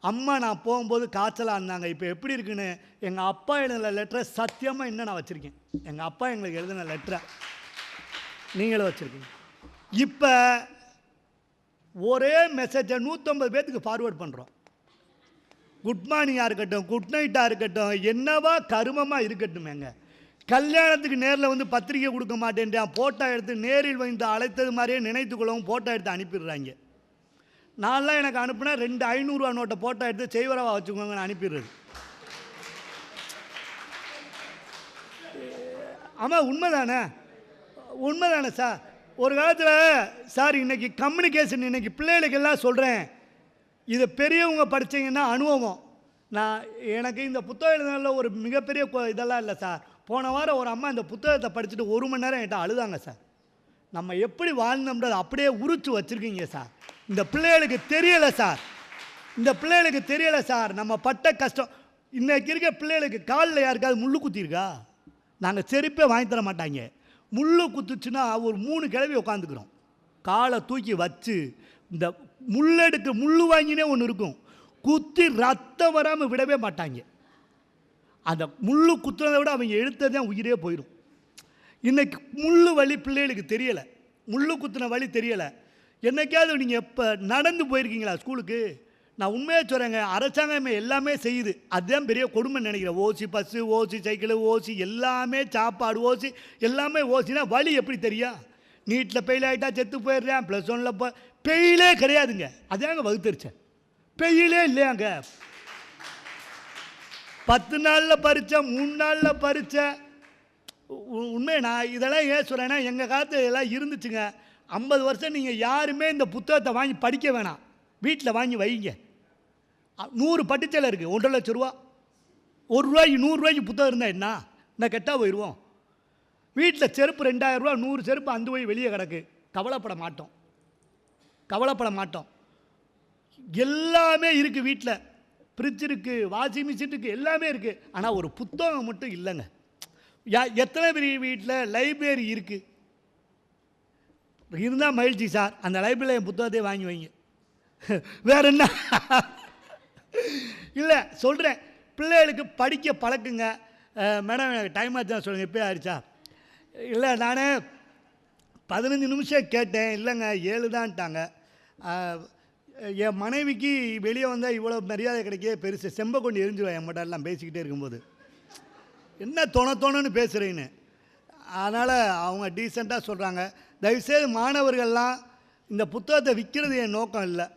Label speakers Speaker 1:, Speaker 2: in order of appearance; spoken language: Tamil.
Speaker 1: அம்மா நான் போகும்போது காய்ச்சலாக இருந்தாங்க. இப்போ எப்படி இருக்குன்னு எங்கள் அப்பா எழுதின லெட்டரை சத்தியமாக இன்னும் நான் வச்சுருக்கேன். எங்கள் அப்பா எங்களுக்கு எழுதின லெட்டரை நீங்களும் வச்சுருக்கீங்க. இப்போ ஒரே மெசேஜை 150 பேர்த்துக்கு ஃபார்வேர்ட் பண்ணுறோம். குட் மார்னிங்காக இருக்கட்டும், குட் நைட்டாக இருக்கட்டும், என்னவா கருமமாக இருக்கட்டுமேங்க. கல்யாணத்துக்கு நேரில் வந்து பத்திரிக்கை கொடுக்க மாட்டேன்றான், ஃபோட்டோ எடுத்து நேரில் வந்து அழைத்தது மாதிரியே நினைத்துக்கொள்ளவும் ஃபோட்டோ எடுத்து அனுப்பிடுறாங்க. நான்லாம் எனக்கு அனுப்புனா 2 500 நோட்டை ஃபோட்டோ எடுத்து செய்வரவா வச்சுக்கோங்கன்னு அனுப்பிடுறது. ஆமாம், உண்மைதானே சார். ஒரு காலத்தில் சார் இன்றைக்கி கம்யூனிகேஷன், இன்றைக்கி பிள்ளைகளுக்கெல்லாம் சொல்கிறேன், இதை பெரியவங்க படித்தீங்கன்னா அனுபவம். எனக்கு இந்த புத்தகம் எழுதுனதில் ஒரு மிகப்பெரிய இதெல்லாம் இல்லை சார். போன வாரம் ஒரு அம்மா இந்த புத்தகத்தை படிச்சுட்டு 1 மணி நேரம் என்கிட்ட அழுதாங்க சார். நம்ம எப்படி வாழ்ந்தோம்ன்றது அப்படியே உரிச்சு வச்சுருக்கீங்க சார். இந்த பிள்ளைகளுக்கு தெரியலை சார் நம்ம பட்ட கஷ்டம். இன்றைக்கி இருக்க பிள்ளைகளுக்கு காலில் யாருக்காவது முள்ளு குத்திருக்கா? நாங்கள் செருப்பே வாங்கி தர மாட்டாங்க. முள்ளு குத்துச்சுன்னா ஒரு 3 கிழவி உட்காந்துக்கிறோம். காலை தூக்கி வச்சு இந்த முள்ளு வாங்கினே ஒன்று இருக்கும், குத்தி ரத்தம் வராமல் விடவே மாட்டாங்க. அந்த முள்ளு குத்துறதை விட அவங்க எழுத்ததே உயிரே போயிடும். இன்றைக்கி முள்ளு வலி பிள்ளைகளுக்கு தெரியலை, முள்ளு குத்துன வலி தெரியலை. என்னைக்காவது நீங்கள் எப்போ நடந்து போயிருக்கீங்களா ஸ்கூலுக்கு? நான் உண்மையாக சொல்கிறேங்க, அரசாங்கமே எல்லாமே செய்யுது. அதுதான் பெரிய கொடுமை நினைக்கிறேன். ஓசி பஸ்ஸு, ஓசி சைக்கிளு, ஓசி எல்லாமே, சாப்பாடு ஓசி எல்லாமே ஓசினா வலி எப்படி தெரியும்? நீட்டில் ஃபெயில் ஆகிட்டா செத்து போயிடுறேன், +1 ஃபெயிலே கிடையாதுங்க. அதாங்க வகுத்தரிச்சேன், ஃபெயிலே இல்லையாங்க. 10 நாளில் பரீட்சை, 3 நாளில் பரீட்சை. உண்மை நான் இதெல்லாம் ஏன் சொல்கிறேன்னா, எங்கள் காலத்தில் இதெல்லாம் இருந்துச்சுங்க. 50 வருஷம் நீங்கள் யாருமே இந்த புத்தகத்தை வாங்கி படிக்க வேணாம், வீட்டில் வாங்கி வைங்க. 100 பட்டுச்சலை இருக்குது, 1,50,000 ரூபா. ₹1 100 புத்தகம் இருந்தால் என்ன கெட்டால் போயிடுவோம். வீட்டில் செருப்பு 2000 ரூபா, 100 செருப்பு அந்த போய் வெளியே கிடக்கு. கவலைப்பட மாட்டோம். எல்லாமே இருக்குது வீட்டில். ஃப்ரிட்ஜ் இருக்குது, வாஷிங் மிஷின் இருக்குது, எல்லாமே இருக்குது. ஆனால் ஒரு புத்தகம் மட்டும் இல்லைங்க. எத்தனை பெரிய வீட்டில் லைப்ரரி இருக்குது? இருந்தால் மகிழ்ச்சி சார். அந்த லைப்ரரியில் என் புத்தகத்தையே வாங்கி வைங்க. வேற என்ன இல்லை சொல்கிறேன், பிள்ளைகளுக்கு படிக்க பழக்குங்க. மேடம் எனக்கு டைம் ஆச்சு தான் சொல்லுங்கள், இப்போ ஆயிடுச்சா? இல்லை நான் 15 நிமிஷம் கேட்டேன், இல்லைங்க 7 தான்ட்டாங்க. என் மனைவிக்கு வெளியே வந்தால் இவ்வளோ மரியாதை கிடைக்கவே பெருசு. செம்ப கொண்டு எரிஞ்சிடுவேன் என் மட்டும் எல்லாம் பேசிக்கிட்டே இருக்கும்போது, என்ன தோணுன்னு பேசுகிறேன்னு. அதனால் அவங்க டீசெண்டாக சொல்கிறாங்க. தயவுசெய்து மாணவர்கள்லாம் இந்த புத்தகத்தை விற்கிறது என் நோக்கம் இல்லை.